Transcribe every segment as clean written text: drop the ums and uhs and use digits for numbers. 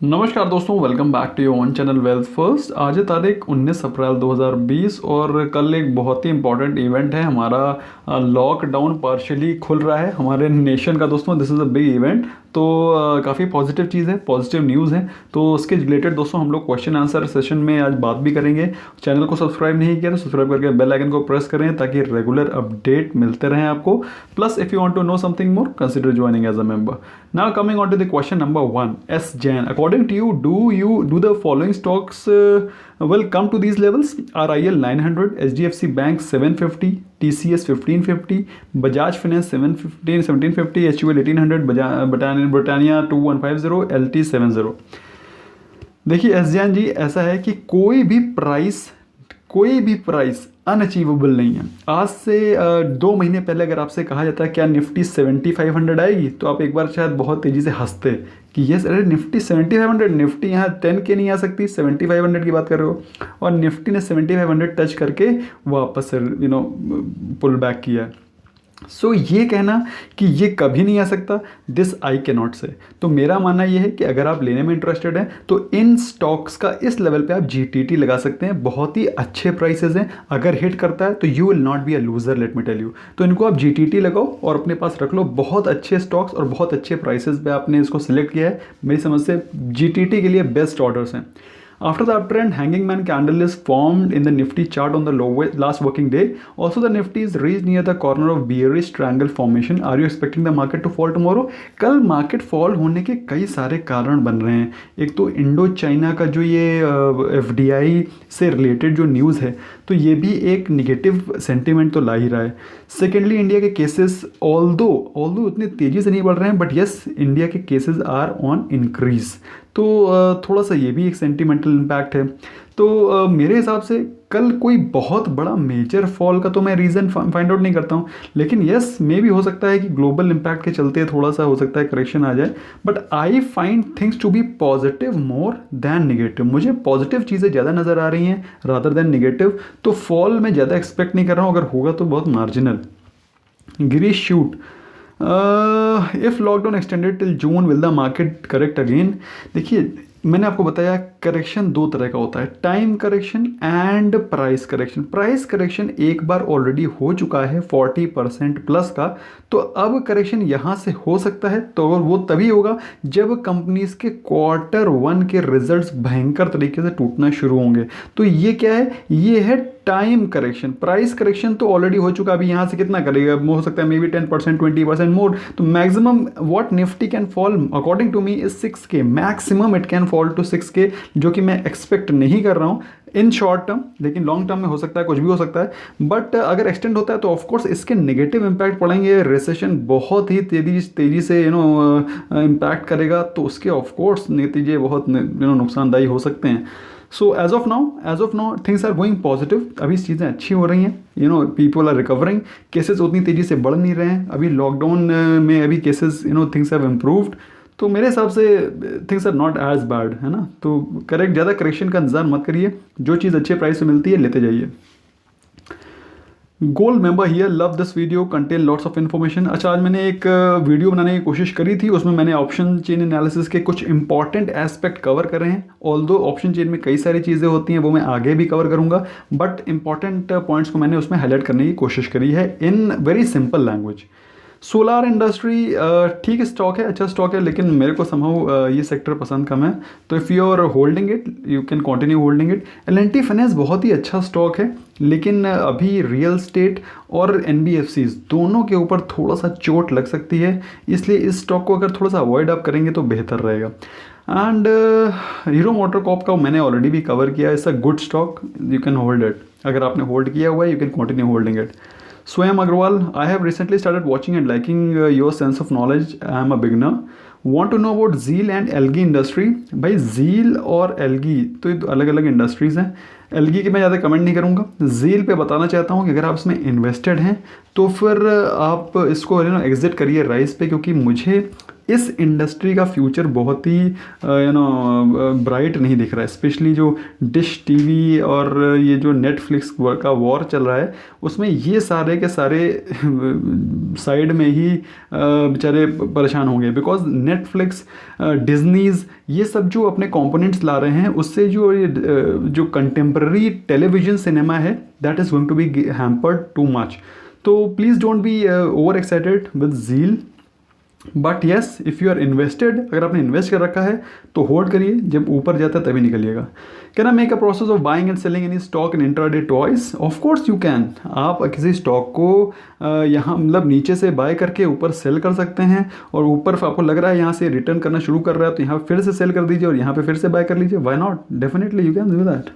नमस्कार दोस्तों, welcome back to your own channel Wealth First. आज है तारीख 19 अप्रैल 2020 और कल एक बहुत ही इंपॉर्टेंट इवेंट है। हमारा लॉकडाउन पार्शियली खुल रहा है हमारे नेशन का। दोस्तों this is a big event, तो काफ़ी पॉजिटिव चीज़ है, पॉजिटिव न्यूज़ है। तो उसके रिलेटेड दोस्तों हम लोग क्वेश्चन आंसर सेशन में आज बात भी करेंगे। चैनल को सब्सक्राइब नहीं किया तो सब्सक्राइब करके बेल आइकन को प्रेस करें ताकि रेगुलर अपडेट मिलते रहें आपको। Plus if you want to know something more, consider joining as a member. Now coming on to the question number one, S Jan, according to you do the following stocks will come to these levels? RIL 900, HDFC Bank 750, TCS 1550, Bajaj Finance 715 1750, HUL 1800, Britannia 2150, LT 70। देखिए S Jain ji, ऐसा है कि कोई भी price unachievable नहीं है। आज से 2 महीने पहले अगर आपसे कहा जाता है क्या निफ्टी 7500 आएगी, तो आप एक बार शायद बहुत तेज़ी से हंसते कि यस, अरे निफ्टी 7500, निफ्टी यहाँ 10 के नहीं आ सकती, 7500 की बात कर रहे हो। और निफ्टी ने 7500 टच करके वापस से पुल बैक किया है। सो ये कहना कि ये कभी नहीं आ सकता, दिस आई कैन नॉट से। तो मेरा मानना ये है कि अगर आप लेने में इंटरेस्टेड हैं तो इन स्टॉक्स का इस लेवल पे आप जीटीटी लगा सकते हैं। बहुत ही अच्छे प्राइसेस हैं, अगर हिट करता है तो you will not be a loser, let me tell you. तो इनको आप जीटीटी लगाओ और अपने पास रख लो। बहुत अच्छे स्टॉक्स और बहुत अच्छे प्राइसेस पे आपने इसको सिलेक्ट किया है। मेरी समझ से जीटीटी के लिए बेस्ट ऑर्डर्स हैं। After the uptrend, hanging man candle is formed in the Nifty chart on the last working day. Also, the Nifty is reached near the corner of bearish triangle formation. Are you expecting the market to fall tomorrow? कल market fall होने के कई सारे कारण बन रहे हैं। एक तो इंडो चाइना का जो ये एफडीआई से रिलेटेड जो न्यूज़ है, तो ये भी एक निगेटिव सेंटिमेंट तो ला ही रहा है। सेकेंडली, इंडिया के केसेस ऑल्दो उतनी तेज़ी से नहीं बढ़ रहे हैं, बट यस, इंडिया के केसेस आर ऑन इंक्रीज। तो थोड़ा सा ये भी एक सेंटिमेंटल इम्पैक्ट है। तो मेरे हिसाब से कल कोई बहुत बड़ा मेजर फॉल का तो मैं रीज़न फाइंड आउट नहीं करता हूँ, लेकिन यस, मे भी हो सकता है कि ग्लोबल इम्पैक्ट के चलते थोड़ा सा हो सकता है करेक्शन आ जाए। But I find things to be positive more than negative. मुझे पॉजिटिव चीज़ें ज़्यादा नज़र आ रही हैं रादर दैन निगेटिव। तो फॉल मैं ज़्यादा एक्सपेक्ट नहीं कर रहा हूँ, अगर होगा तो बहुत marginal. Girish shoot, if lockdown extended till June will the market correct again? देखिए, मैंने आपको बताया करेक्शन दो तरह का होता है, time correction and price correction. Price correction एक बार ऑलरेडी हो चुका है 40% प्लस का, तो अब करेक्शन यहाँ से हो सकता है, तो वो तभी होगा जब कंपनीज के Q1 के रिजल्ट्स भयंकर तरीके से टूटना शुरू होंगे। तो ये क्या है? ये है टाइम करेक्शन। प्राइस करेक्शन तो ऑलरेडी हो चुका, अभी यहाँ से कितना करेगा? हो सकता है मे बी 10% 20% मोर। तो maximum what Nifty can fall according to me is 6K, maximum it can fall to 6K, जो कि मैं एक्सपेक्ट नहीं कर रहा हूँ इन शॉर्ट टर्म। लेकिन लॉन्ग टर्म में हो सकता है, कुछ भी हो सकता है। बट अगर एक्सटेंड होता है तो ऑफकोर्स इसके नेगेटिव इम्पैक्ट पड़ेंगे। रिसेशन बहुत ही तेज़ी से इम्पैक्ट करेगा, तो उसके ऑफकोर्स नतीजे बहुत नुकसानदायी हो सकते हैं। So as of now things are going positive. अभी चीज़ें अच्छी हो रही हैं, पीपल आर रिकवरिंग। केसेस उतनी तेज़ी से बढ़ नहीं रहे हैं अभी लॉकडाउन में, अभी केसेस थिंग्स हैव इम्प्रूव्ड। तो मेरे हिसाब से things are not as bad, है ना। तो ज़्यादा करेक्शन का इंतजार मत करिए, जो चीज़ अच्छे प्राइस में मिलती है लेते जाइए। Gold member here, love this video contain lots of information. अच्छा, आज मैंने एक वीडियो बनाने की कोशिश करी थी, उसमें मैंने ऑप्शन चेन एनालिसिस के कुछ इंपॉर्टेंट एस्पेक्ट कवर करे हैं। ऑल्दो ऑप्शन चेन में कई सारी चीज़ें होती हैं, वो मैं आगे भी कवर करूंगा, बट इंपॉर्टेंट पॉइंट्स को मैंने उसमें हाईलाइट करने की कोशिश करी है in very simple language. Solar industry ठीक स्टॉक है, अच्छा स्टॉक है, लेकिन मेरे को समहाउ ये सेक्टर पसंद कम है। तो if you are holding it, you can continue holding it. L&T Finance बहुत ही अच्छा स्टॉक है, लेकिन अभी रियल स्टेट और NBFCs दोनों के ऊपर थोड़ा सा चोट लग सकती है, इसलिए इस स्टॉक को अगर थोड़ा सा अवॉइड आप करेंगे तो बेहतर रहेगा। एंड हीरो मोटरकॉर्प का मैंने ऑलरेडी भी कवर किया है, it's a good stock, you can hold it. अगर आपने होल्ड किया हुआ है, you can continue holding it. Swayam Agrawal, I have recently started watching and liking your sense of knowledge. I am a beginner. Want to know about Zeal and Algae industry? भाई Zeal और Algae तो ये अलग अलग industries हैं। Algae की मैं ज़्यादा कमेंट नहीं करूँगा। Zeal पे बताना चाहता हूँ कि अगर आप इसमें इन्वेस्टेड हैं तो फिर आप इसको एग्जिट करिए राइस पे, क्योंकि मुझे इस इंडस्ट्री का फ्यूचर बहुत ही ब्राइट नहीं दिख रहा है। स्पेशली जो डिश टीवी और ये जो नेटफ्लिक्स का वॉर चल रहा है, उसमें ये सारे के सारे साइड में ही बेचारे परेशान होंगे। बिकॉज नेटफ्लिक्स, डिज्नीज, ये सब जो अपने कंपोनेंट्स ला रहे हैं, उससे जो कंटेम्प्रेरी टेलीविजन सिनेमा है, that is going to be hampered too much. तो please don't be over excited with zeal, but yes if you are invested, अगर आपने इन्वेस्ट कर रखा है तो होल्ड करिए, जब ऊपर जाता है तभी निकलिएगा। Can I make a process of buying and selling any stock in intraday twice? Of course you can. आप किसी स्टॉक को यहाँ मतलब नीचे से बाय करके ऊपर सेल कर सकते हैं, और ऊपर आपको लग रहा है यहाँ से रिटर्न करना शुरू कर रहा है तो यहाँ फिर से सेल कर दीजिए और यहाँ पे फिर से बाय कर लीजिए। Why not, definitely you can do that.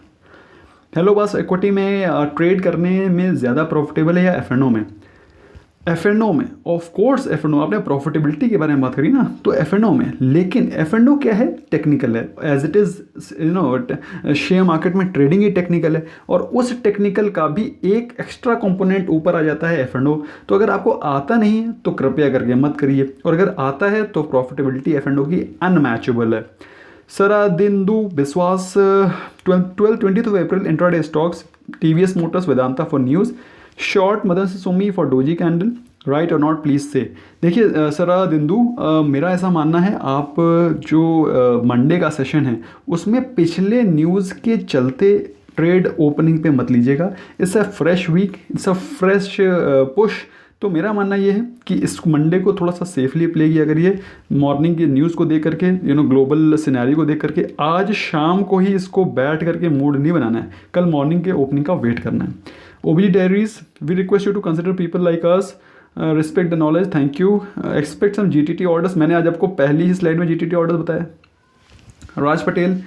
Hello बस, इक्विटी में ट्रेड करने में ज़्यादा प्रॉफिटेबल है या एफ.एन.ओ में? एफ.एन.ओ में ऑफ कोर्स, एफ.एन.ओ, आपने प्रॉफिटेबिलिटी के बारे में बात करी ना, तो एफ.एन.ओ में। लेकिन एफ.एन.ओ क्या है? टेक्निकल है। As it is share market में ट्रेडिंग ही टेक्निकल है, और उस टेक्निकल का भी एक एक्स्ट्रा कंपोनेंट ऊपर आ जाता है एफ.एन.ओ। तो अगर आपको आता नहीं है तो कृपया करके मत करिए, और अगर आता है तो प्रॉफिटेबिलिटी एफ.एन.ओ की अनमैचेबल है। Saradindo Biswas, 20th of April, intraday stocks, TVS Motors, Vedanta for news, short Madan Sumi for Doji candle, right और नॉट, प्लीज़ से। देखिए सरादिंदू, मेरा ऐसा मानना है, आप जो मंडे का सेशन है उसमें पिछले न्यूज़ के चलते ट्रेड ओपनिंग पे मत लीजिएगा। It's a fresh week, it's a fresh push. तो मेरा मानना ये है कि इस मंडे को थोड़ा सा सेफली प्ले किया करिए, मॉर्निंग की न्यूज़ को देख करके, ग्लोबल सिनेरियो को देख करके। आज शाम को ही इसको बैठ करके मूड नहीं बनाना है, कल मॉर्निंग के ओपनिंग का वेट करना है। OB diaries, we request you to consider people like us, respect the knowledge, thank you, expect some GTT orders. मैंने आज आपको पहली ही स्लाइड में जीटीटी ऑर्डर्स बताया। Raj Patel,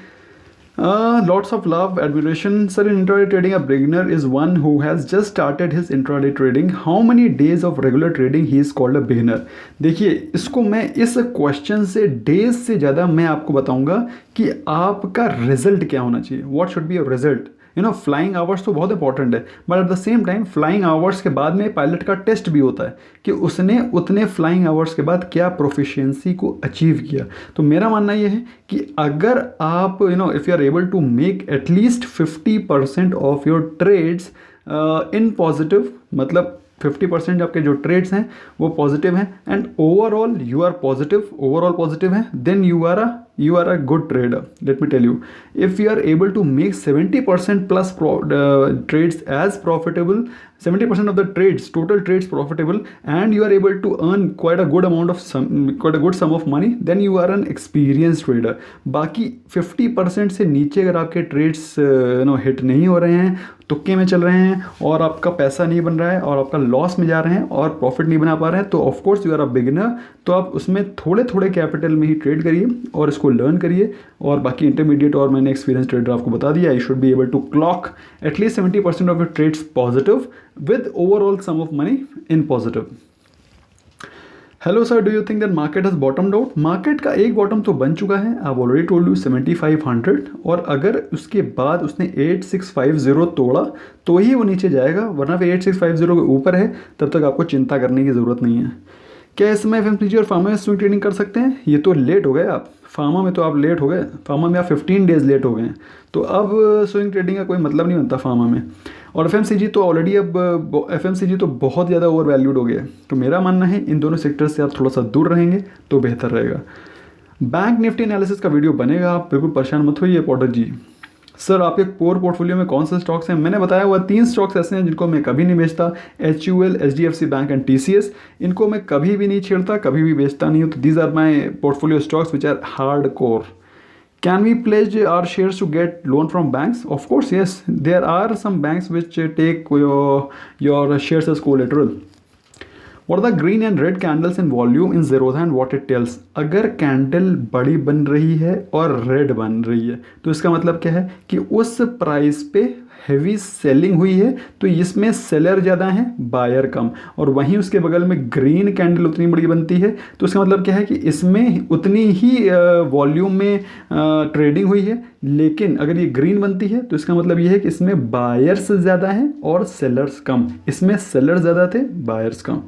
lots of love, admiration. Sir, in intraday trading, a beginner is one who has just started his intraday trading. How many days of regular trading he is called a beginner? देखिए, इसको मैं इस question से days से ज़्यादा मैं आपको बताऊंगा कि आपका रिजल्ट क्या होना चाहिए। What should be your result? Flying hours तो बहुत इंपॉर्टेंट है, but at the same time flying hours के बाद में पायलट का टेस्ट भी होता है कि उसने उतने फ्लाइंग आवर्स के बाद क्या प्रोफिशिएंसी को अचीव किया। तो मेरा मानना यह है कि अगर आप if you are able to make at least 50% of your trades in positive, मतलब 50% आपके जो ट्रेड्स हैं वो पॉजिटिव हैं, and overall you are positive, overall positive है, then you are a good trader. Let me tell you, if you are able to make 70% plus trades as profitable, 70% of the trades, total trades profitable, and you are able to earn quite a good sum of money, then you are an experienced trader. बाकी 50% से नीचे अगर आपके trades hit नहीं हो रहे हैं, तुक्के में चल रहे हैं, और आपका पैसा नहीं बन रहा है, और आपका लॉस में जा रहे हैं, और प्रॉफिट नहीं बना पा रहे हैं, तो of course you are a beginner. तो आप उसमें थोड़े थोड़े कैपिटल में ही ट्रेड करिए और इसको लर्न करिए, और बाकी इंटरमीडिएट और मैंने एक्सपीरियंस ट्रेडर आपको बता दिया। I should be able to clock at least 70% of your trades positive with overall sum of money in positive. Hello sir, do you think that market has bottomed out? Market का एक bottom तो बन चुका है, I've already told you 7500, और अगर उसके बाद उसने 8650 तोड़ा तो ही वो नीचे जाएगा, वरना फिर 8650 के ऊपर है तब तक आपको चिंता करने की ज़रूरत नहीं है। क्या इसमें FMCG और फार्मा में स्विंग ट्रेडिंग कर सकते हैं? ये तो लेट हो गए आप, फार्मा में तो आप लेट हो गए, फार्मा में आप 15 डेज लेट हो गए हैं, तो अब स्विंग ट्रेडिंग का कोई मतलब नहीं बनता फार्मा में। और FMCG तो ऑलरेडी अब FMCG तो बहुत ज़्यादा ओवर वैल्यूड हो गया है। तो मेरा मानना है इन दोनों सेक्टर से आप थोड़ा सा दूर रहेंगे तो बेहतर रहेगा। बैंक निफ्टी एनालिसिस का वीडियो बनेगा, आप बिल्कुल परेशान मत होइए पॉटर जी। सर आपके कोर पोर्टफोलियो में कौन से स्टॉक्स हैं? मैंने बताया हुआ 3 स्टॉक्स ऐसे हैं जिनको मैं कभी नहीं बेचता, HUL, HDFC bank and TCS। इनको मैं कभी भी नहीं छेड़ता, कभी भी बेचता नहीं हूँ। तो these are my portfolio stocks which are hardcore. Can we pledge our shares to get loan from banks? Of course, yes. There are some banks which take your shares as collateral. What are the green and red candles in volume in Zerodha and what it tells? अगर candle बड़ी बन रही है और red बन रही है तो इसका मतलब क्या है कि उस प्राइस पे हैवी सेलिंग हुई है, तो इसमें सेलर ज़्यादा हैं, बायर कम। और वहीं उसके बगल में ग्रीन कैंडल उतनी बड़ी बनती है तो इसका मतलब क्या है कि इसमें उतनी ही वॉल्यूम में ट्रेडिंग हुई है, लेकिन अगर ये ग्रीन बनती है तो इसका मतलब ये है कि इसमें बायर्स ज़्यादा हैं और सेलर्स कम। इसमें सेलर ज़्यादा थे, buyers come.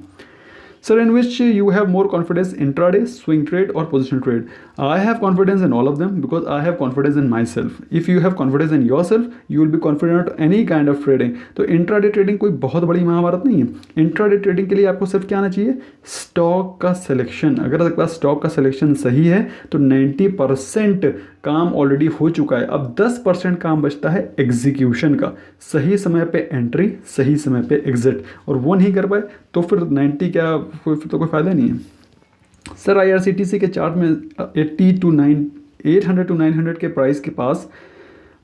Sir, in which you have more confidence, intraday, swing trade or positional trade? I have confidence in all of them because I have confidence in myself. If you have confidence in yourself, you will be confident in any kind of trading. तो intraday trading कोई बहुत बड़ी महाभारत नहीं है। Intraday trading के लिए आपको सिर्फ क्या आना चाहिए, स्टॉक का सिलेक्शन। अगर आपके पास स्टॉक का सिलेक्शन सही है तो 90% काम ऑलरेडी हो चुका है। अब 10% काम बचता है एग्जीक्यूशन का, सही समय पे एंट्री, सही समय पे एग्जिट, और वो नहीं कर पाए तो फिर 90 क्या, फिर तो कोई फ़ायदा नहीं है। सर IRCTC के चार्ट में 800 to 900 के प्राइस के पास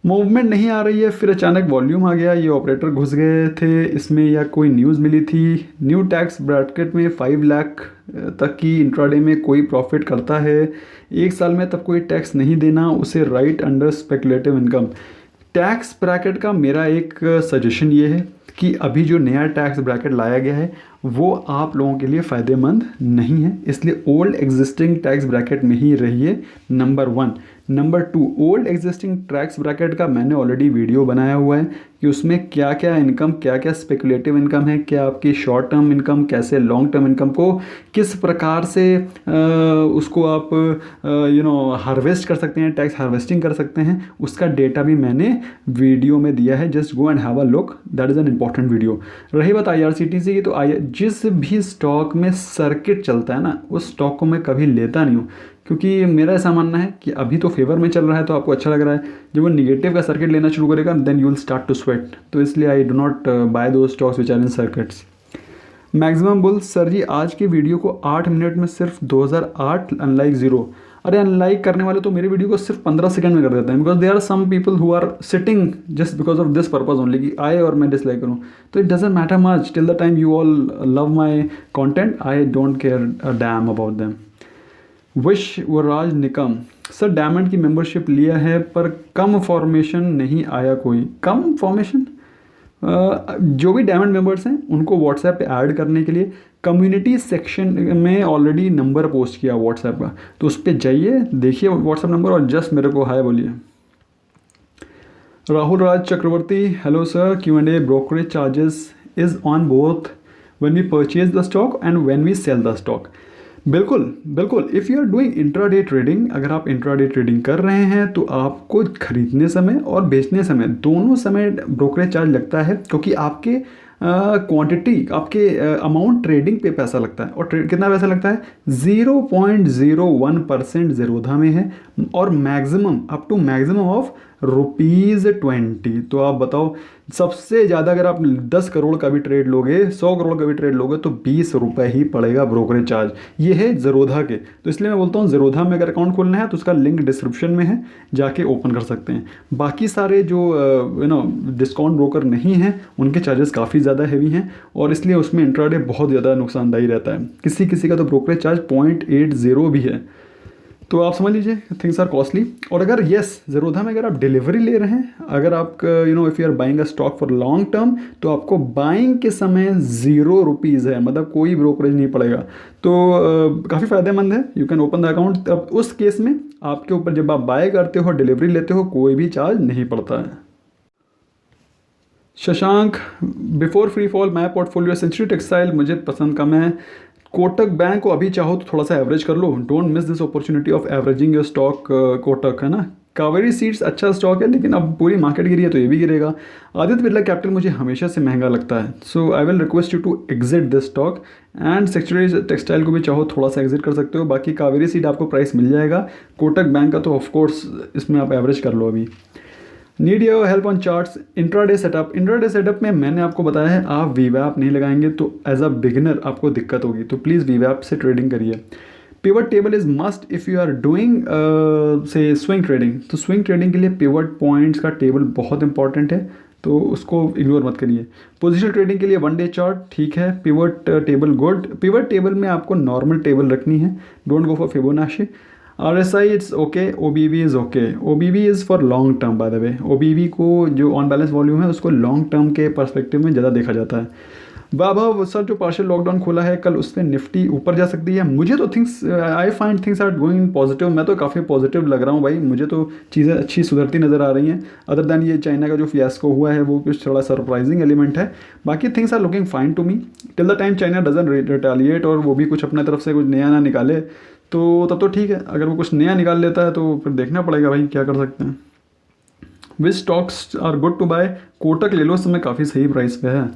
मूवमेंट नहीं आ रही है, फिर अचानक वॉल्यूम आ गया, ये ऑपरेटर घुस गए थे इसमें या कोई न्यूज़ मिली थी। न्यू टैक्स ब्रैकेट में 5 लाख तक की इंट्राडे में कोई प्रॉफिट करता है 1 साल में, तब कोई टैक्स नहीं देना, उसे right under speculative income. Tax bracket का मेरा एक सजेशन ये है कि अभी जो नया टैक्स ब्रैकेट लाया गया है वो आप लोगों के लिए फ़ायदेमंद नहीं है, इसलिए ओल्ड एग्जिस्टिंग टैक्स ब्रैकेट में ही रहिए, number 1। Number 2, old existing tax bracket का मैंने ऑलरेडी वीडियो बनाया हुआ है कि उसमें क्या क्या इनकम, क्या क्या स्पेकुलेटिव इनकम है, क्या आपकी शॉर्ट टर्म इनकम, कैसे लॉन्ग टर्म इनकम को किस प्रकार से उसको आप हार्वेस्ट कर सकते हैं, टैक्स हार्वेस्टिंग कर सकते हैं, उसका डेटा भी मैंने वीडियो में दिया है। Just go and have a look, that is an important video. रही बात IRCTC की, तो जिस भी स्टॉक में सर्किट चलता है ना, उस स्टॉक को मैं कभी लेता नहीं हूँ, क्योंकि मेरा ऐसा मानना है कि अभी तो फेवर में चल रहा है तो आपको अच्छा लग रहा है, जब वो निगेटिव का सर्किट लेना शुरू करेगा then you will start to sweat. तो इसलिए I do not buy those stocks which are in circuits. Maximum bull, sir ji आज की वीडियो को 8 मिनट में सिर्फ 2008 अनलाइक 0। अरे अनलाइक करने वाले तो मेरी वीडियो को सिर्फ 15 सेकंड में कर देते हैं, because they are some people who are sitting just because of this purpose only कि आए और मैं डिसलाइक करूँ। तो it doesn't matter much till the time you all love my content, I don't care a damn about them. Vishwaraj Nikam, sir diamond की membership लिया है पर कम फॉर्मेशन नहीं आया, कोई कम फॉर्मेशन। जो भी डायमंड मेंबर्स हैं उनको व्हाट्सएप पे ऐड करने के लिए कम्युनिटी सेक्शन में ऑलरेडी नंबर पोस्ट किया व्हाट्सएप का, तो उस पर जाइए, देखिए व्हाट्सएप नंबर और जस्ट मेरे को हाय बोलिए। Rahul Raj Chakravarti, hello sir, Q&A brokerage charges is on both when we purchase the stock and when we sell the stock. बिल्कुल बिल्कुल, if you are doing intraday trading, अगर आप इंट्राडे ट्रेडिंग कर रहे हैं तो आपको खरीदने समय और बेचने समय दोनों समय ब्रोकरेज चार्ज लगता है, क्योंकि आपके क्वांटिटी, आपके अमाउंट ट्रेडिंग पे पैसा लगता है। और कितना पैसा लगता है, 0.01% ज़ीरोधा में है, और maximum up to maximum of ₹20। तो आप बताओ, सबसे ज़्यादा अगर आप 10 करोड़ का भी ट्रेड लोगे, 100 करोड़ का भी ट्रेड लोगे तो ₹20 ही पड़ेगा ब्रोकरेज चार्ज। ये है ज़ीरोधा के, तो इसलिए मैं बोलता हूँ ज़ीरोधा में अगर अकाउंट खोलना है तो उसका लिंक डिस्क्रिप्शन में है, जाके ओपन कर सकते हैं। बाकी सारे जो डिस्काउंट ब्रोकर नहीं हैं उनके चार्जेस काफ़ी ज़्यादा हैवी हैं, और इसलिए उसमें इंट्राडे बहुत ज़्यादा नुकसानदायी रहता है। किसी किसी का तो ब्रोकरेज चार्ज 0.80 भी है, तो आप समझ लीजिए थिंग्स आर कॉस्टली। और अगर ज़ीरोधा में अगर आप डिलीवरी ले रहे हैं, अगर आप if you are buying a stock for long term, तो आपको बाइंग के समय ₹0 है, मतलब कोई ब्रोकरेज नहीं पड़ेगा, तो काफ़ी फ़ायदेमंद है। You can open the account. अब उस केस में आपके ऊपर जब आप बाय करते हो, डिलीवरी लेते हो, कोई भी चार्ज नहीं पड़ता है। Shashank, before free fall my portfolio Century Textile मुझे पसंद कम है, कोटक बैंक को अभी चाहो तो थोड़ा सा एवरेज कर लो, don't miss this opportunity of averaging your stock. Kotak है ना, कावेरी सीड्स अच्छा स्टॉक है, लेकिन अब पूरी मार्केट गिरी है तो ये भी गिरेगा। आदित्य बिरला कैपिटल मुझे हमेशा से महंगा लगता है, so I will request you to exit this stock, and century textile को भी चाहो थोड़ा सा एग्जिट कर सकते हो। बाकी कावेरी सीड आपको प्राइस मिल जाएगा, कोटक बैंक का तो ऑफकोर्स इसमें आप एवरेज कर लो अभी। Need your help on charts, intraday setup. Intraday setup में मैंने आपको बताया है, आप वीवैप नहीं लगाएंगे तो एज अ बिगिनर आपको दिक्कत होगी, तो प्लीज़ वीवैप से ट्रेडिंग करिए। Pivot table is must if you are doing से स्विंग ट्रेडिंग। तो स्विंग ट्रेडिंग के लिए पिवट पॉइंट्स का टेबल बहुत इंपॉर्टेंट है, तो उसको इग्नोर मत करिए। पोजिशनल ट्रेडिंग के लिए 1 डे चार्ट ठीक है, pivot table good. Pivot table में आपको नॉर्मल टेबल रखनी है, don't go for Fibonacci. RSI it's okay, OBV is okay. OBV is for long term by the way. OBV को जो ऑन बैलेंस वॉल्यूम है उसको लॉन्ग टर्म के perspective में ज़्यादा देखा जाता है। वैभव सर जो पार्शियल लॉकडाउन खोला है कल, उस पर निफ्टी ऊपर जा सकती है? मुझे तो things I find things are going positive. मैं तो काफ़ी पॉजिटिव लग रहा हूँ भाई, मुझे तो चीज़ें अच्छी सुधरती नज़र आ रही हैं। अदर दैन ये चाइना का जो फियास्को हुआ है वो कुछ थोड़ा सरप्राइजिंग एलिमेंट है, बाकी things are looking fine to me till the time China doesn't retaliate और वो भी कुछ अपने तरफ से कुछ नया ना निकाले, तो तब तो ठीक है। अगर वो कुछ नया निकाल लेता है तो फिर देखना पड़ेगा भाई, क्या कर सकते हैं। Which stocks are good to buy? Kotak ले लो, इस समय काफ़ी सही प्राइस पे है।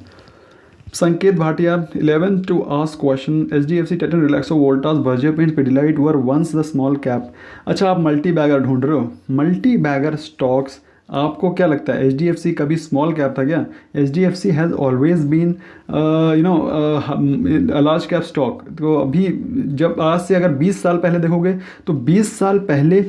Sanket Bhatia 11 to ask question, HDFC, Titan, Relaxo, Voltas, Berger Paints, Pidilite were once the small cap. अच्छा, आप मल्टी बैगर ढूंढ रहे हो, मल्टी बैगर स्टॉक्स। आपको क्या लगता है HDFC कभी स्मॉल कैप था क्या? HDFC has always been large cap stock. तो अभी जब आज से अगर 20 साल पहले देखोगे तो 20 साल पहले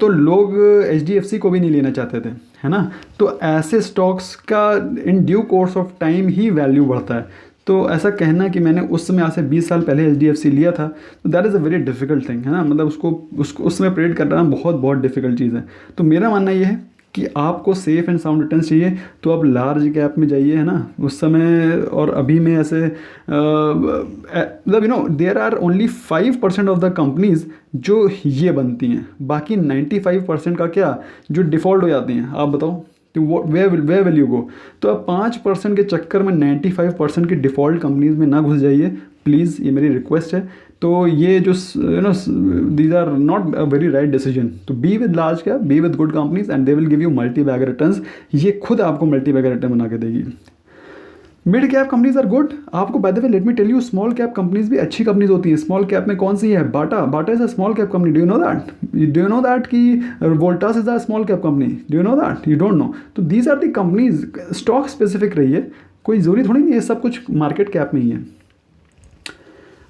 तो लोग HDFC को भी नहीं लेना चाहते थे, है ना। तो ऐसे स्टॉक्स का in due course of time he value बढ़ता है। तो ऐसा कहना कि मैंने उस समय आज से 20 साल पहले HDFC लिया था, तो that is a very difficult thing, है ना। मतलब उसको उस समय प्रेडिक्ट करना बहुत डिफिकल्ट चीज़ है। तो मेरा मानना ये है कि आपको सेफ एंड साउंड रिटर्न चाहिए तो आप लार्ज कैप में जाइए, है ना। उस समय और अभी में ऐसे मतलब there are only 5% of the companies जो ये बनती हैं, बाकी 95% का क्या जो डिफ़ॉल्ट हो जाती हैं। आप बताओ तो वे विल यू गो? तो आप 5% के चक्कर में 95% की डिफ़ॉल्ट कंपनीज में ना घुस जाइए प्लीज़, ये मेरी रिक्वेस्ट है। तो ये जो these are not a very right decision. तो be with large cap, be with good companies and they will give you multi bagger returns. ये खुद आपको मल्टी बैगर रिटर्न बना के देगी। Mid cap companies are good. आपको by the way let me tell you, small cap companies भी अच्छी companies होती हैं। स्मॉल कैप में कौन सी है? Bata is a small cap company. Do you know that कि Voltas is a small cap company? Do you know that? You don't know. तो these are the companies, stock specific रहिए, कोई ज़रूरी थोड़ी नहीं है सब कुछ मार्केट कैप में ही है।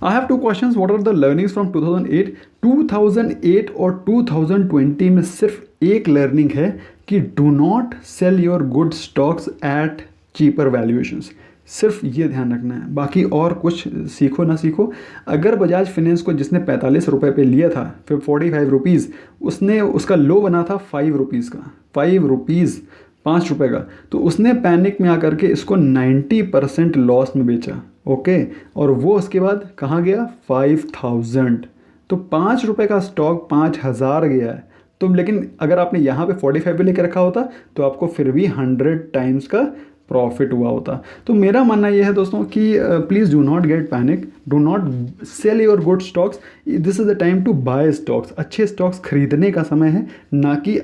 I have two questions. What are the learnings from 2008? 2008 और 2020 में सिर्फ एक लर्निंग है कि do not sell your good stocks eight cheaper valuations. सिर्फ ये ध्यान रखना है, बाकी और कुछ सीखो ना सीखो। अगर बजाज फाइनेंस को जिसने 45 रुपये पे लिया था, फिर 45 रुपीज़, उसने उसका लो बना था 5 रुपीज़ का, 5 रुपीज़, 5 रुपये का, तो उसने पैनिक में आकर के इसको 90% लॉस में बेचा। ओके, और वो उसके बाद कहाँ गया? 5000। तो 5 रुपये का स्टॉक 5000 गया है। तो लेकिन अगर आपने यहाँ पे 45 पे लेकर रखा होता तो आपको फिर भी 100 टाइम्स का प्रॉफिट हुआ होता। तो मेरा मानना यह है दोस्तों कि please do not get panic, do not sell your good stocks. This is the time to buy stocks. अच्छे स्टॉक्स खरीदने का समय है, ना कि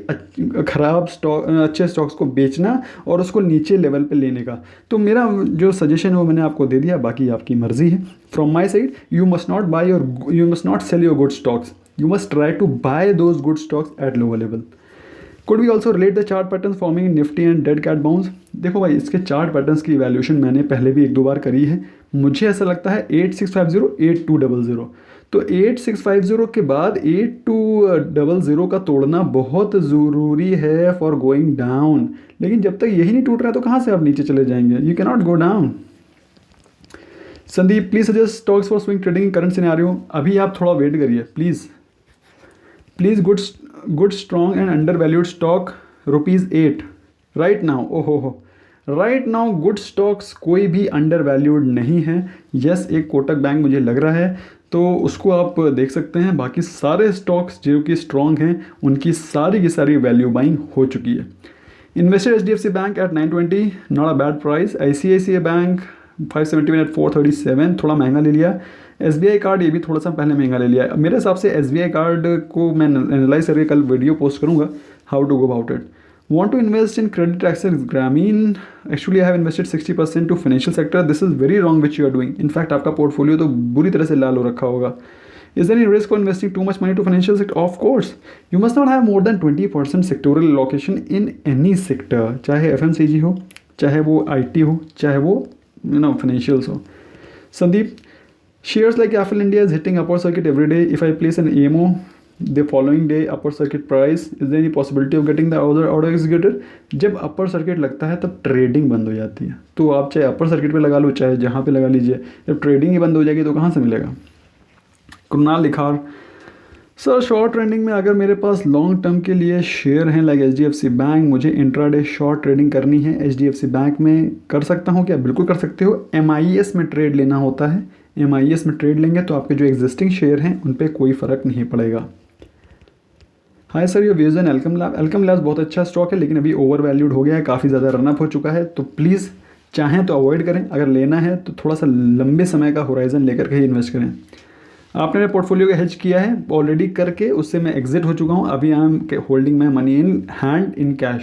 ख़राब स्टॉक अच्छे स्टॉक्स को बेचना और उसको नीचे लेवल पे लेने का। तो मेरा जो सजेशन है वो मैंने आपको दे दिया, बाकी आपकी मर्ज़ी है। From my side, you must not sell your good stocks, you must try to buy those good stocks at lower level. Could we also relate the chart pattern forming in Nifty and dead cat bounce? देखो भाई, इसके chart patterns की evaluation मैंने पहले भी 1-2 बार करी है। मुझे ऐसा लगता है 8650, 8200। तो 8650 के बाद 8200 का तोड़ना बहुत ज़रूरी है फॉर गोइंग डाउन। लेकिन जब तक यही नहीं टूट रहा है तो कहाँ से आप नीचे चले जाएंगे? You can not go down. Sandeep please suggest stocks for swing trading in current scenario. अभी आप थोड़ा वेट करिए please. Good strong and under valued stock ₹8 right now. ओहो राइट नाउ गुड स्टॉक्स कोई भी अंडर वैल्यूड नहीं है। यस, एक कोटक बैंक मुझे लग रहा है, तो उसको आप देख सकते हैं। बाकी सारे स्टॉक्स जो कि स्ट्रॉन्ग हैं उनकी सारी की सारी वैल्यू बाइंग हो चुकी है। Invested HDFC bank at 920, not a bad price. ICICI bank 571 at 437, थोड़ा महंगा ले लिया। SBI कार्ड ये भी थोड़ा सा पहले महंगा ले लिया। मेरे हिसाब से SBI कार्ड को मैं एनालाइज करके कल वीडियो पोस्ट करूँगा, how to go about it. Want to invest in credit access Grameen? Actually, I have invested 60% to financial sector. This is very wrong which you are doing. In fact, आपका portfolio तो बुरी तरह से लाल हो रखा होगा। Is there any risk of investing too much money to financial sector? Of course. You must not have more than 20% sectoral allocation in any sector. चाहे FMCG हो, चाहे वो IT हो, चाहे वो financials हो। Sandeep, shares like Affle India is hitting upper circuit every day. If I place an AMO the following day upper circuit price, is there any possibility of getting the order executed? जब upper circuit लगता है तब trading बंद हो जाती है। तो आप चाहे upper circuit पे लगा लो, चाहे जहाँ पे लगा लीजिए, जब ट्रेडिंग ही बंद हो जाएगी तो कहाँ से मिलेगा? कृणाल लिखार, सर शॉर्ट ट्रेडिंग में अगर मेरे पास लॉन्ग टर्म के लिए शेयर हैं लाइक HDFC बैंक, मुझे इंट्राडे शॉर्ट ट्रेडिंग करनी है HDFC बैंक में, कर सकता हूँ क्या? बिल्कुल कर सकते हो। MIS में ट्रेड लेना होता है, MIS में ट्रेड लेंगे तो आपके जो एग्जिस्टिंग शेयर हैं उन पर कोई फ़र्क नहीं पड़ेगा। हाय सर, ये व्यूज़ एंड एल्कम लैब्स बहुत अच्छा स्टॉक है लेकिन अभी ओवर वैल्यूड हो गया है, काफ़ी ज़्यादा रनअप हो चुका है, तो प्लीज़ चाहें तो अवॉइड करें। अगर लेना है तो थोड़ा सा लंबे समय का होराइजन लेकर के ही इन्वेस्ट करें। आपने मेरे पोर्टफोलियो का हेज किया है ऑलरेडी करके, उससे मैं एग्जिट हो चुका हूँ। अभी I am holding my money in hand in cash.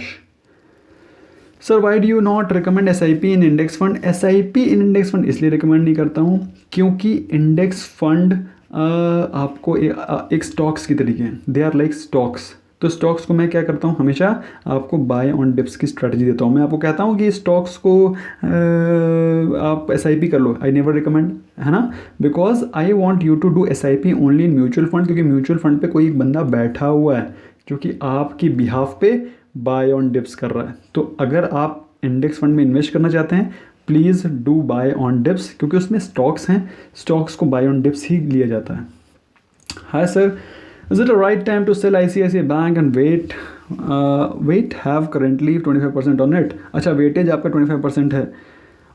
Sir why do you not recommend SIP in index fund? SIP in index fund इसलिए रिकमेंड नहीं करता हूँ क्योंकि इंडेक्स फंड आपको एक स्टॉक्स की तरीके हैं, दे आर लाइक स्टॉक्स। तो स्टॉक्स को मैं क्या करता हूँ, हमेशा आपको बाय ऑन डिप्स की स्ट्रेटजी देता हूँ। मैं आपको कहता हूँ कि स्टॉक्स को आप SIP कर लो, आई नेवर रिकमेंड, है ना, because I want you to do SIP only in mutual fund, क्योंकि म्यूचुअल फंड पे कोई एक बंदा बैठा हुआ है जो कि आपकी बिहाफ पे बाय ऑन डिप्स कर रहा है। तो अगर आप इंडेक्स फंड में इन्वेस्ट करना चाहते हैं, please do buy on dips, क्योंकि उसमें स्टॉक्स हैं, स्टॉक्स को बाय ऑन डिप्स ही लिया जाता है। Hi sir, is it a right time to sell ICICI Bank and wait have currently 25% on it? अच्छा, वेटेज आपका 25% है।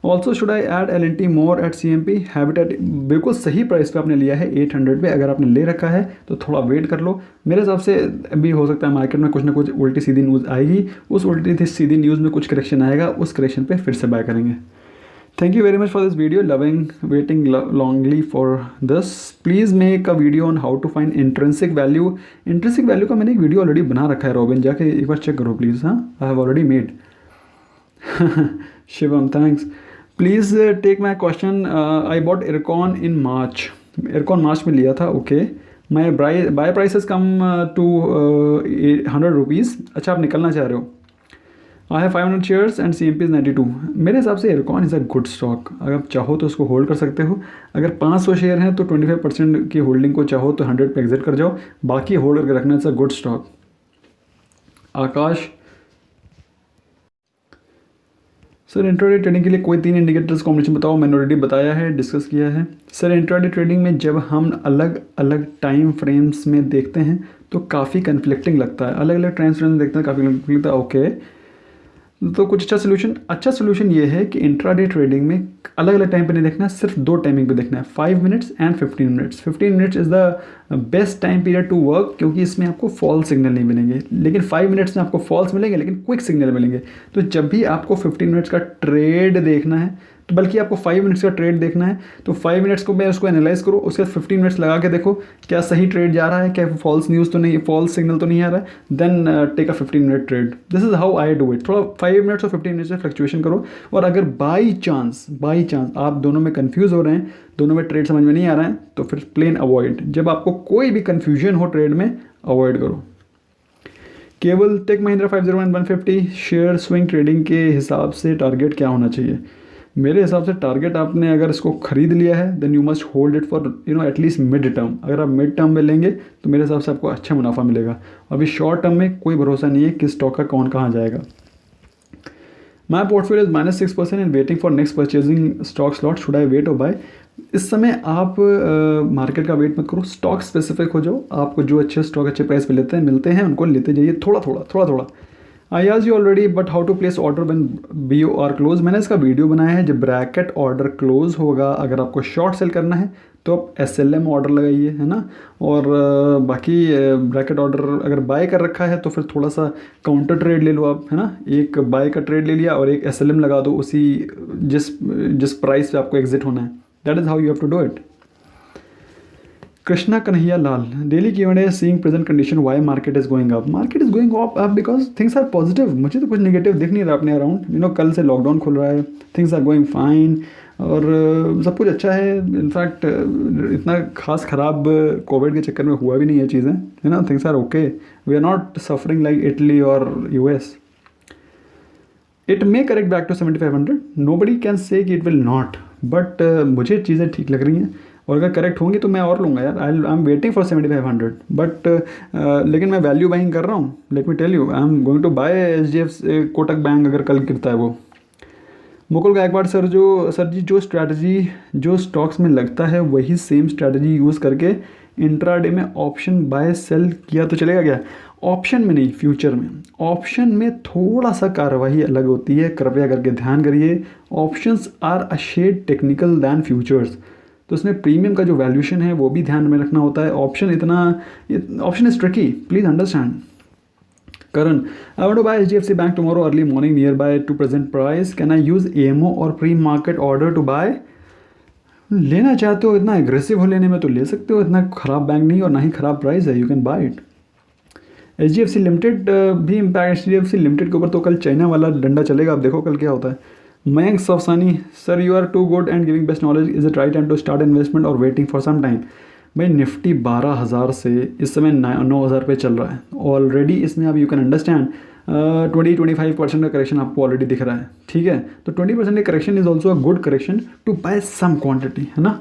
Also should I add LNT more at CMP habitat? बिल्कुल सही price पे आपने लिया है 800 पे। अगर आपने ले रखा है तो थोड़ा वेट कर लो। मेरे हिसाब से अभी हो सकता है मार्केट में कुछ ना कुछ उल्टी सीधी न्यूज़ आएगी, उस उल्टी सीधी न्यूज़ में कुछ करेक्शन आएगा, उस करेक्शन पे फिर से बाय करेंगे। Thank you very much for this video. Loving waiting longly for this. Please make a video on how to find intrinsic value. Intrinsic value का मैंने एक वीडियो ऑलरेडी बना रखा है रॉबिन, जाके एक बार चेक करो प्लीज़। हाँ, I have already made. Shivam thanks. Please take my question. I bought Ircon in March. Ircon March में लिया था, okay. My buy prices come to 100 rupees. अच्छा, आप निकलना चाह रहे हो। I have 500 shares and CMP is 92। मेरे हिसाब से Ircon is a good stock. अगर आप चाहो तो उसको होल्ड कर सकते हो। अगर 500 शेयर हैं तो 25% की होल्डिंग को चाहो तो 100 पे एग्जिट कर जाओ, बाकी होल्ड करके रखना। It's a good stock. Akash sir, intraday trading के लिए कोई 3 इंडिकेटर्स कॉम्बिनेशन बताओ। मैंने ऑलरेडी बताया है, डिस्कस किया है। सर, इंट्राडे ट्रेडिंग में जब हम अलग अलग टाइम फ्रेम्स में देखते हैं तो काफ़ी कन्फ्लिक्टिंग लगता है। अलग अलग टाइम फ्रेम्स में देखते हैं, काफ़ी कन्फ्लिक्टिंग लगता है, ओके। तो कुछ अच्छा सोल्यूशन ये है कि इंट्राडे ट्रेडिंग में अलग अलग टाइम पे नहीं देखना है, सिर्फ 2 टाइमिंग पे देखना है, 5 minutes and 15 minutes. 15 minutes is the best time period to work, क्योंकि इसमें आपको फॉल्स सिग्नल नहीं मिलेंगे। लेकिन 5 मिनट्स में आपको फॉल्स मिलेंगे लेकिन क्विक सिग्नल मिलेंगे। तो जब भी आपको 15 मिनट्स का ट्रेड देखना है, तो बल्कि आपको 5 मिनट्स का ट्रेड देखना है, तो 5 मिनट्स को मैं उसको एनालाइज करो, उसके बाद 15 मिनट्स लगा के देखो क्या सही ट्रेड जा रहा है, क्या फॉल्स न्यूज़ तो नहीं, फॉल्स सिग्नल तो नहीं आ रहा है, then take a 15 minute trade. This is how I do it. थोड़ा 5 मिनट्स और 15 मिनट्स में फ्लक्चुएशन करो। और अगर बाई चांस आप दोनों में कन्फ्यूज़ हो रहे हैं, दोनों में ट्रेड समझ में नहीं आ रहा है, तो फिर प्लेन अवॉइड। जब आपको कोई भी कन्फ्यूजन हो ट्रेड में, अवॉइड करो। केवल Tech Mahindra 501 150 share swing trading के हिसाब से टारगेट क्या होना चाहिए? मेरे हिसाब से टारगेट, आपने अगर इसको ख़रीद लिया है then you must hold it for at least mid term. अगर आप मिड टर्म में लेंगे तो मेरे हिसाब से आपको अच्छा मुनाफा मिलेगा। अभी शॉर्ट टर्म में कोई भरोसा नहीं है कि स्टॉक का कौन कहाँ जाएगा। My portfolio is -6% and waiting for next purchasing stock slot, should I wait or buy? इस समय आप मार्केट का वेट मत करो, स्टॉक स्पेसिफिक हो जाओ। आपको जो अच्छे स्टॉक अच्छे प्राइस पे मिलते हैं उनको लेते जाइए, थोड़ा थोड़ा। आई आज you already but how to place order when BOR close. मैंने इसका वीडियो बनाया है। जब ब्रैकेट ऑर्डर क्लोज होगा, अगर आपको शॉर्ट सेल करना है तो आप SLM ऑर्डर लगाइए, है ना। और बाकी ब्रैकेट ऑर्डर अगर बाय कर रखा है तो फिर थोड़ा सा काउंटर ट्रेड ले लो आप, है ना। एक बाय का ट्रेड ले लिया और एक SLM लगा दो उसी जिस प्राइस पे आपको एग्जिट होना है। That is how you have to do it. Krishna Kanhaiya Lal, daily Q&A, seeing present condition why market is going up? Market is going up because things are positive. मुझे तो कुछ नेगेटिव दिख नहीं रहा अपने अराउंड। कल से लॉकडाउन खुल रहा है, थिंग्स आर गोइंग फाइन और सब कुछ अच्छा है। इनफैक्ट इतना खास ख़राब कोविड के चक्कर में हुआ भी नहीं है चीज़ें, है ना। Things are okay, we are not suffering like Italy और US। It may correct back to 7500, nobody can say कि इट विल नॉट, बट मुझे चीज़ें ठीक लग रही हैं और अगर करेक्ट होंगी तो मैं और लूँगा यार। I am waiting for 7500 but लेकिन मैं वैल्यू बाइंग कर रहा हूँ। Let me tell you, I am going to buy HDFC Kotak bank अगर कल गिरता है वो। मुकुल गायकवाड़ सर जी जो स्ट्रैटेजी जो स्टॉक्स में लगता है वही सेम स्ट्रैटेजी यूज़ करके इंट्राडे में ऑप्शन बाय सेल किया तो चलेगा क्या? ऑप्शन में नहीं, फ्यूचर में। ऑप्शन में थोड़ा सा कार्रवाई अलग होती है, कृपया करके ध्यान करिए। Options are a shade technical than futures, तो उसमें प्रीमियम का जो वैल्यूएशन है वो भी ध्यान में रखना होता है। Option is tricky, please understand. Karan, I want to buy HDFC Bank tomorrow early morning nearby to present price. Can I use AMO or pre-market order to buy? लेना चाहते हो, इतना एग्रेसिव हो लेने में तो ले सकते हो, इतना ख़राब बैंक नहीं और ना ही ख़राब प्राइस है, you can buy it. HDFC limited भी इम्पैक्ट, HDFC लिमिटेड के ऊपर तो कल चाइना वाला डंडा चलेगा, आप देखो कल क्या होता है। मयंक सफसानी, sir you are too good and giving best knowledge, is it right time to start investment और वेटिंग फॉर सम टाइम? भाई निफ्टी 12,000 से इस समय 9,000 पे चल रहा है ऑलरेडी। इसमें अब यू कैन अंडरस्टैंड 20-25% का करेक्शन आपको ऑलरेडी दिख रहा है, ठीक है। तो 20% का correction is also a good correction to buy some quantity, है ना।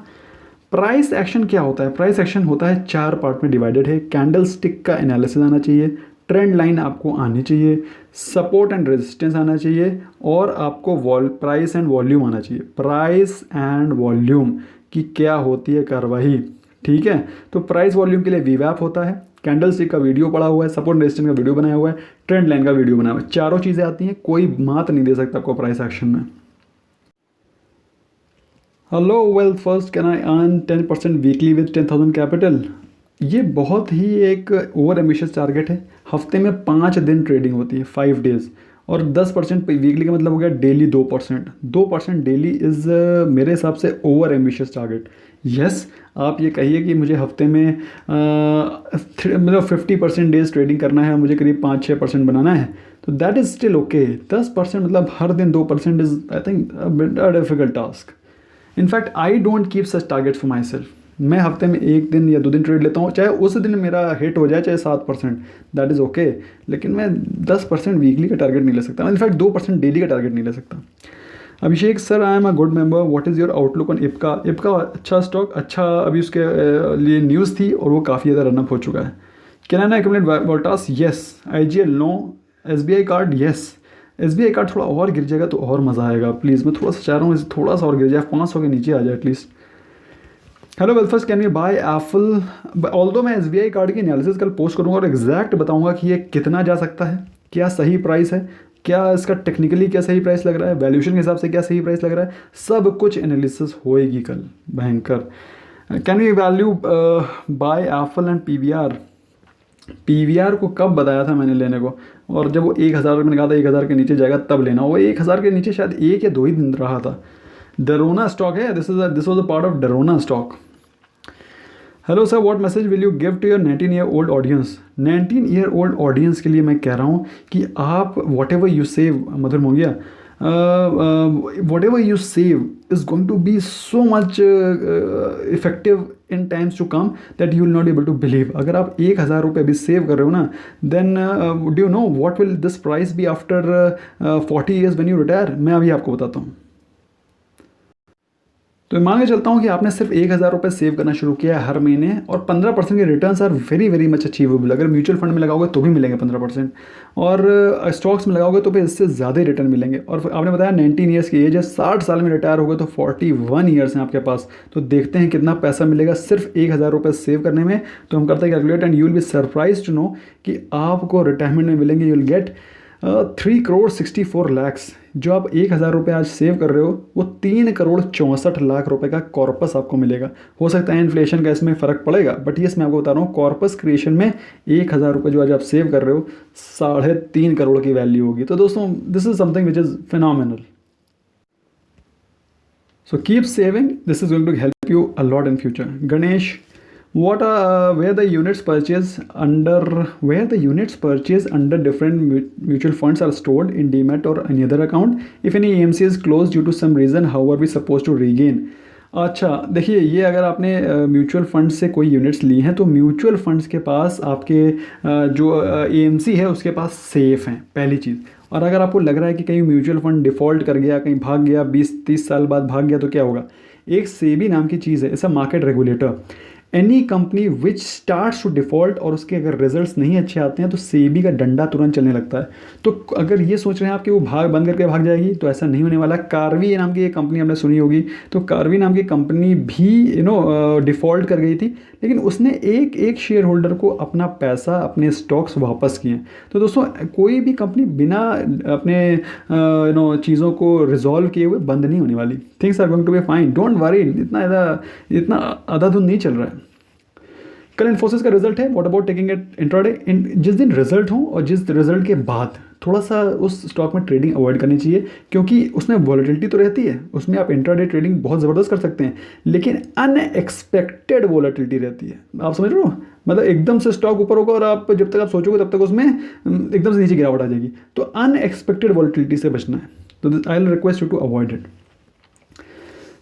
प्राइस एक्शन क्या होता है? प्राइस एक्शन होता है 4 पार्ट में डिवाइडेड है। कैंडल स्टिक का एनालिसिस आना चाहिए, ट्रेंड लाइन आपको आनी चाहिए, सपोर्ट एंड रेजिस्टेंस आना चाहिए, और आपको प्राइस एंड वॉल्यूम आना चाहिए। प्राइस एंड वॉल्यूम की क्या होती है कार्रवाई, ठीक है। तो प्राइस वॉल्यूम के लिए वीवैप होता है, कैंडल स्टिक का वीडियो पड़ा हुआ है, सपोर्ट रेजिस्टेंस का वीडियो बनाया हुआ है, ट्रेंड लाइन का वीडियो बनाया हुआ है। चारों चीज़ें आती हैं, कोई मात नहीं दे सकता आपको प्राइस एक्शन में। Hello wealth first, can I earn 10% weekly with 10,000 capital? ये बहुत ही एक ओवर एम्बिशियस टारगेट है। हफ्ते में 5 दिन ट्रेडिंग होती है, 5 डेज़, और 10% वीकली का मतलब हो गया डेली 2%। 2% डेली इज़ मेरे हिसाब से ओवर एम्बिशियस टारगेट। यस, आप ये कहिए कि मुझे हफ्ते में मतलब 50% डेज ट्रेडिंग करना है, मुझे करीब 5-6% बनाना है, तो दैट इज़ स्टिल ओके। 10% मतलब हर दिन 2% is I think a difficult task. In fact I don't keep such targets for my self. मैं हफ्ते में 1 दिन या 2 दिन ट्रेड लेता हूँ, चाहे उस दिन मेरा हिट हो जाए चाहे 7%, दैट इज़ ओके। लेकिन मैं 10% वीकली का टारगेट नहीं ले सकता, इनफैक्ट 2% डेली का टारगेट नहीं ले सकता। Abhishek sir, I am a good member, what is your outlook on Ipca? Ipca अच्छा स्टॉक, अच्छा अभी उसके लिए न्यूज़ थी और वो काफ़ी ज़्यादा रनअप हो चुका है। Can I accumulate Voltas? Yes. IGL no. SBI card yes. SBI card थोड़ा और गिर जाएगा तो और मज़ा आएगा, प्लीज़ मैं थोड़ा सा चाह रहा हूँ इसे थोड़ा सा और गिर जाए, 500 के नीचे आ जाए एटलीस्ट। हेलो वेलफर्स्ट, can you buy Apple? Although मैं SBI कार्ड की एनालिसिस कल पोस्ट करूँगा और एग्जैक्ट बताऊँगा कि ये कितना जा सकता है, क्या सही प्राइस है, क्या इसका टेक्निकली क्या सही प्राइस लग रहा है, वैल्यूएशन के हिसाब से क्या सही प्राइस लग रहा है, सब कुछ एनालिसिस होएगी कल, भयंकर। Can you value by Apple and PVR? PVR को कब बताया था मैंने लेने को, और जब वो 1,000 मैंने कहा था 1,000 के नीचे जाएगा तब लेना, वो 1,000 के नीचे शायद 1 या 2 ही दिन रहा था। डरोना स्टॉक है, this was a part of डरोना stock. Hello sir, what message will you give to your 19-year-old audience? 19-year-old audience के लिए मैं कह रहा हूँ कि आप whatever you save, Madhur Mongia, whatever you save is going to be so much effective in times to come that you will not able to believe. अगर आप 1,000 रुपये अभी सेव कर रहे हो ना, then do you know what will this price be after 40 years when you retire? मैं अभी आपको बताता हूँ। तो मान के चलता हूँ कि आपने सिर्फ 1,000 रुपये सेव करना शुरू किया है हर महीने, और 15% के returns are very very much achievable. अगर म्यूचुअल फंड में लगाओगे तो भी मिलेंगे 15%, और स्टॉक्स में लगाओगे तो भी इससे ज़्यादा रिटर्न मिलेंगे। और आपने बताया 19 ईयर्स की एज है, 60 साल में रिटायर होगे तो 41 ईयर्स हैं आपके पास। तो देखते हैं कितना पैसा मिलेगा सिर्फ 1,000 रुपये सेव करने में। तो हम करते हैं calculate, and you will be surprise to know कि आपको रिटायरमेंट में मिलेंगे, यू विल गेट 3,64,00,000। जो आप 1,000 रुपये आज सेव कर रहे हो, वो 3,64,00,000 रुपये का कॉर्पस आपको मिलेगा। हो सकता है इन्फ्लेशन का इसमें फ़र्क पड़ेगा, बट ये मैं आपको बता रहा हूँ, कॉर्पस क्रिएशन में 1,000 रुपये जो आज आप सेव कर रहे हो, 3.5 करोड़ की वैल्यू होगी। तो दोस्तों, this is something which is phenomenal. So keep saving, this is going to help you a lot in future. Ganesh, where the units purchased under different mutual funds are stored in Demat or any other account? If any AMC is closed due to some reason, how are we supposed to regain? अच्छा देखिए, ये अगर आपने mutual fund से कोई units ली हैं तो mutual funds के पास आपके जो AMC है उसके पास सेफ हैं, पहली चीज़। और अगर आपको लग रहा है कि कहीं म्यूचुअल फंड डिफ़ॉल्ट कर गया, कहीं भाग गया, 20-30 साल बाद भाग गया, तो क्या होगा? एक सेबी नाम की चीज़ है, it's a market regulator. Any company which starts to default, और उसके अगर रिजल्ट्स नहीं अच्छे आते हैं तो सेबी का डंडा तुरंत चलने लगता है। तो अगर ये सोच रहे हैं आप कि वो भाग बंद करके भाग जाएगी, तो ऐसा नहीं होने वाला। कार्वी नाम की एक कंपनी आपने सुनी होगी, तो कार्वी नाम की कंपनी भी डिफ़ॉल्ट कर गई थी, लेकिन उसने एक एक शेयर होल्डर को अपना पैसा, अपने स्टॉक्स वापस किए। तो दोस्तों कोई भी कंपनी बिना अपने चीज़ों को रिजॉल्व किए हुए बंद नहीं होने वाली। Things are going to be fine, don't worry. इतना अंधाधुंध नहीं चल रहा है। कल इन्फोसिस का रिजल्ट है, what about taking it intraday. जिस दिन रिजल्ट हो और जिस रिजल्ट के बाद थोड़ा सा उस स्टॉक में ट्रेडिंग अवॉइड करनी चाहिए, क्योंकि उसमें वॉलेटिलिटी तो रहती है, उसमें आप इंट्राडे ट्रेडिंग बहुत ज़बरदस्त कर सकते हैं, लेकिन अनएक्सपेक्टेड वॉलेटिलिटी रहती है। आप समझ रहे हो, मतलब एकदम से स्टॉक ऊपर होगा और आप जब तक आप सोचोगे तब तक उसमें एकदम से नीचे गिरावट आ जाएगी। तो अनएक्सपेक्टेड वॉलेटिलिटी से बचना है, तो I will request you to avoid it.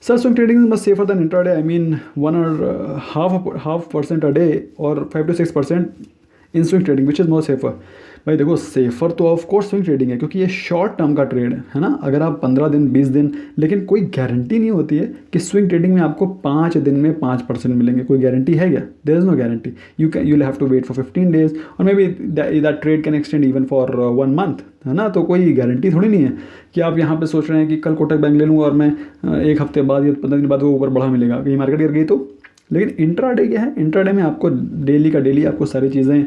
Sir, swing trading is much safer than intraday. I mean, 1.5% a day or 5 to 6% in swing trading, which is more safer. भाई देखो, सेफ़र तो of course swing trading है, क्योंकि ये short term का trade है ना। अगर आप 15 दिन 20 दिन, लेकिन कोई गारंटी नहीं होती है कि स्विंग ट्रेडिंग में आपको 5 दिन में 5% मिलेंगे। कोई गारंटी है क्या? There is no guarantee. You will have to wait for 15 days और maybe that trade can extend even for 1 month, है ना। तो कोई गारंटी थोड़ी नहीं है कि आप यहाँ पे सोच रहे हैं कि कल कोटक बैंक ले लूँगा और मैं एक हफ्ते बाद या 15 दिन बाद वो ऊपर बढ़ा मिलेगा, कहीं मार्केट गिर गई तो। लेकिन इंट्राडे क्या है, इंट्राडे में आपको डेली का डेली आपको सारी चीज़ें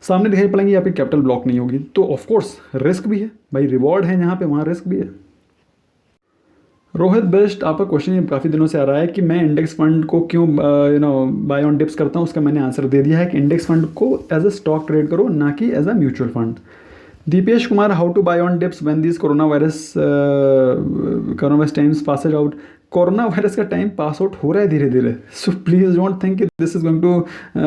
सामने दिखाई पड़ेंगी, आपकी कैपिटल ब्लॉक नहीं होगी। तो ऑफ कोर्स रिस्क भी है भाई, रिवॉर्ड है यहाँ पे, वहाँ रिस्क भी है। रोहित बेस्ट, आपका क्वेश्चन काफ़ी दिनों से आ रहा है कि मैं इंडेक्स फंड को क्यों बाय ऑन डिप्स करता हूँ। उसका मैंने आंसर दे दिया है कि इंडेक्स फंड को एज अ स्टॉक ट्रेड करो, ना कि as a mutual fund. Dipesh Kumar, how to buy on dips when this coronavirus times passes out. Coronavirus का टाइम पास आउट हो रहा है धीरे धीरे, so please don't think this is going to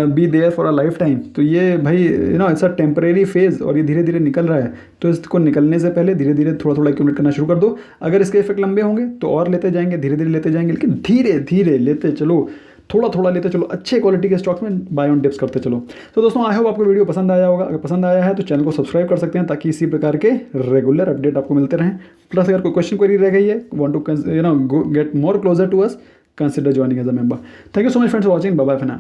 be there for a lifetime. तो ये भाई it's a temporary phase और ये धीरे धीरे निकल रहा है। तो इसको निकलने से पहले धीरे धीरे थोड़ा थोड़ा एक्यूमुलेट करना शुरू कर दो। अगर इसके इफेक्ट लंबे होंगे तो और लेते जाएंगे, धीरे धीरे लेते जाएंगे, लेकिन धीरे धीरे लेते चलो, थोड़ा थोड़ा लेते चलो, अच्छे क्वालिटी के स्टॉक्स में बाय ऑन डिप्स करते चलो। तो दोस्तों आई होप आपको वीडियो पसंद आया होगा। अगर पसंद आया है तो चैनल को सब्सक्राइब कर सकते हैं, ताकि इसी प्रकार के रेगुलर अपडेट आपको मिलते रहें। प्लस अगर कोई क्वेश्चन क्वेरी रह गई है, want to get more closer to us, consider joining as a member. Thank you so much friends for watching. Bye bye for now.